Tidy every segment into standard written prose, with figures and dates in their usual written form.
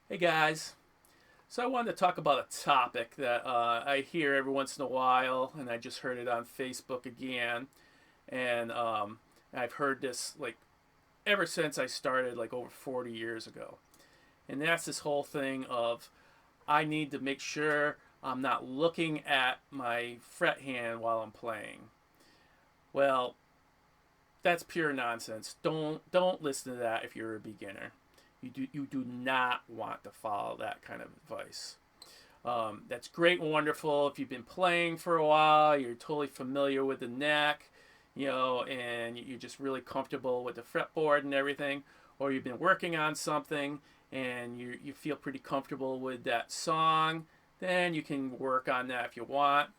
Hey guys, so I wanted to talk about a topic that I hear every once in a while, and I just heard it on Facebook again, and I've heard this like ever since I started like over 40 years ago, and that's this whole thing of I need to make sure I'm not looking at my fret hand while I'm playing. Well, that's pure nonsense. Don't listen to that if you're a beginner. You do not want to follow that kind of advice. That's great and wonderful if you've been playing for a while, you're totally familiar with the neck, and you're just really comfortable with the fretboard and everything, or you've been working on something and you feel pretty comfortable with that song, then you can work on that if you want.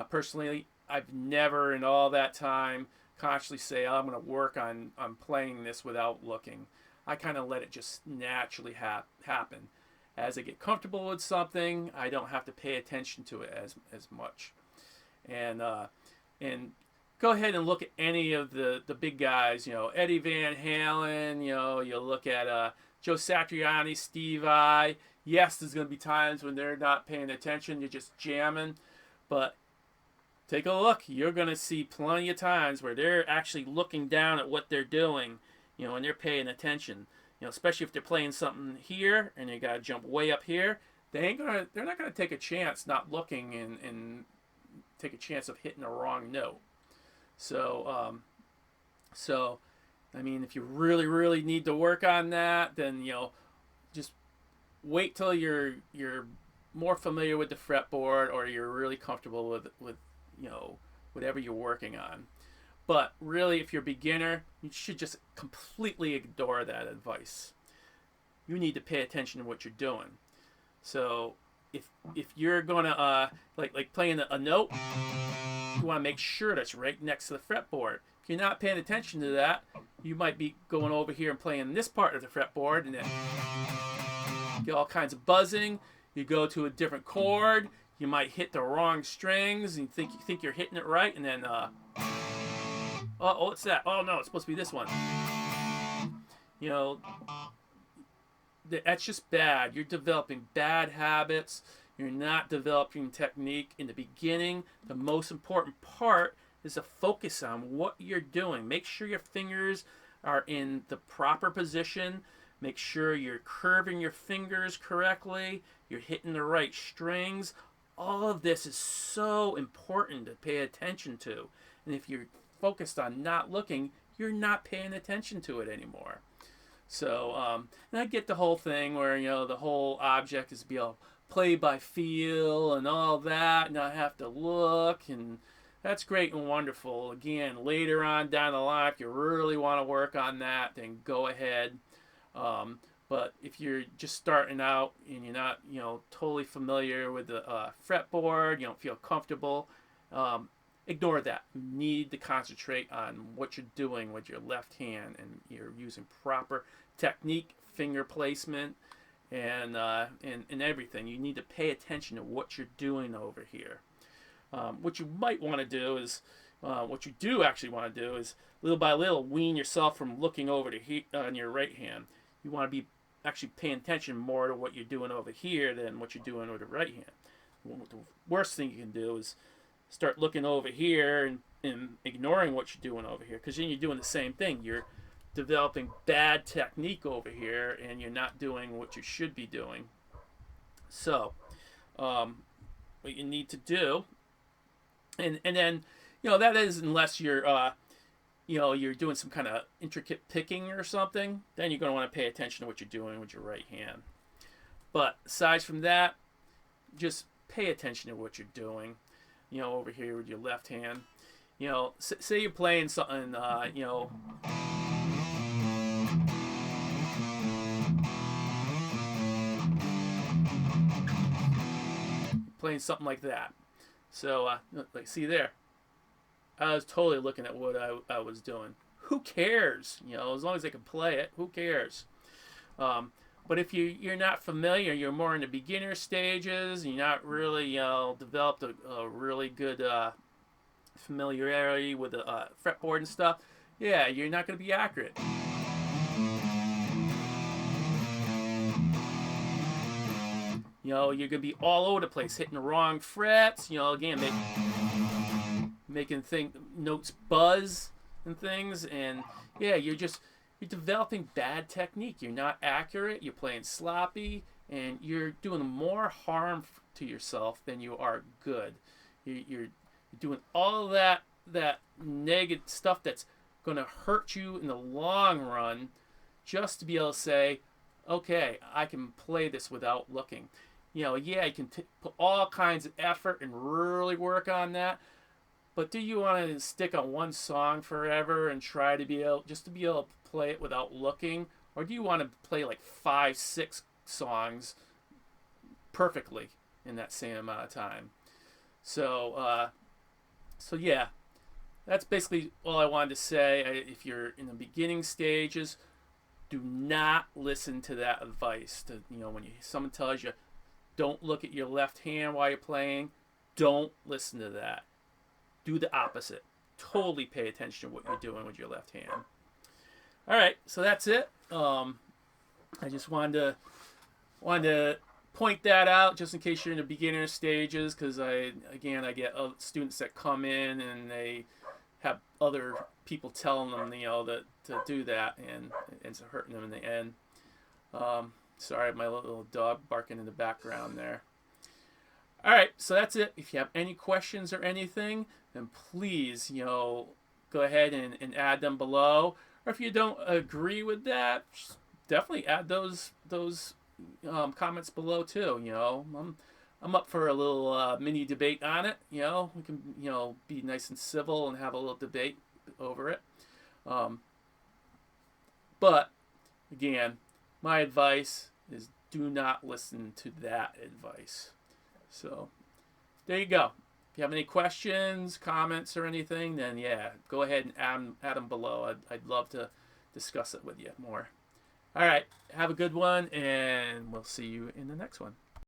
Personally, I've never in all that time consciously say, oh, I'm going to work on playing this without looking. I kind of let it just naturally happen. As I get comfortable with something, I don't have to pay attention to it as much. And go ahead and look at any of the big guys. Eddie Van Halen. You look at Joe Satriani, Steve Vai. Yes, there's going to be times when they're not paying attention. You're just jamming, but take a look. You're going to see plenty of times where they're actually looking down at what they're doing, and they're paying attention. Especially if they're playing something here and they got to jump way up here. They're not gonna take a chance not looking and take a chance of hitting the wrong note. So, so I mean, if you really need to work on that, then just wait till you're more familiar with the fretboard or you're really comfortable with whatever you're working on. But really, if you're a beginner, you should just completely ignore that advice. You need to pay attention to what you're doing. So if you're gonna like playing a note, you want to make sure that's right next to the fretboard. If you're not paying attention to that, you might be going over here and playing this part of the fretboard, and then get all kinds of buzzing. You go to a different chord, you might hit the wrong strings, and you think you're hitting it right, and then what's that? Oh no, it's supposed to be this one. You know, that's just bad. You're developing bad habits. You're not developing technique. In the beginning, the most important part is to focus on what you're doing. Make sure your fingers are in the proper position. Make sure you're curving your fingers correctly. You're hitting the right strings. All of this is so important to pay attention to. And if you're focused on not looking, you're not paying attention to it anymore. So, and I get the whole thing where, the whole object is to be able to play by feel and all that, not have to look, and that's great and wonderful. Again, later on down the line, if you really want to work on that, then go ahead. But if you're just starting out and you're not, totally familiar with the fretboard, you don't feel comfortable, ignore that. You need to concentrate on what you're doing with your left hand, and you're using proper technique, finger placement, and everything. You need to pay attention to what you're doing over here. What you might want to do is, what you do actually want to do is, little by little, wean yourself from looking over to on your right hand. You want to be actually paying attention more to what you're doing over here than what you're doing with the right hand. The worst thing you can do is start looking over here and ignoring what you're doing over here, because then you're doing the same thing. You're developing bad technique over here, and you're not doing what you should be doing. So, what you need to do, and then that is unless you're doing some kind of intricate picking or something, then you're going to want to pay attention to what you're doing with your right hand. But aside from that, just pay attention to what you're doing. Over here with your left hand. Say you're playing something, playing something like that. So, see there. I was totally looking at what I was doing. Who cares? As long as they can play it, who cares? But if you're not familiar, you're more in the beginner stages, you're not really developed a really good familiarity with the fretboard and stuff, yeah, you're not going to be accurate. You know, you're gonna be all over the place, hitting the wrong frets. You know, again, making notes buzz and things, and yeah, you're developing bad technique. You're not accurate. You're playing sloppy, and you're doing more harm to yourself than you are good. You're doing all of that negative stuff that's going to hurt you in the long run, just to be able to say, okay, I can play this without looking. You know, yeah, you can put all kinds of effort and really work on that, but do you want to stick on one song forever and try to be able just to be able to play it without looking, or do you want to play like 5, 6 songs perfectly in that same amount of time? So yeah, that's basically all I wanted to say. If you're in the beginning stages, do not listen to that advice. When someone tells you don't look at your left hand while you're playing, don't listen to that. Do the opposite. Totally pay attention to what you're doing with your left hand. All right, so that's it. I just wanted to point that out just in case you're in the beginner stages, because I get students that come in and they have other people telling them that to do that, and it ends up hurting them in the end. Sorry, my little dog barking in the background there. All right, so that's it. If you have any questions or anything, then please, go ahead and add them below. Or if you don't agree with that, definitely add those comments below too. I'm up for a little mini debate on it. We can be nice and civil and have a little debate over it. But again, my advice is do not listen to that advice. So there you go. If you have any questions, comments, or anything, then yeah, go ahead and add them below. I'd love to discuss it with you more. All right, have a good one, and we'll see you in the next one.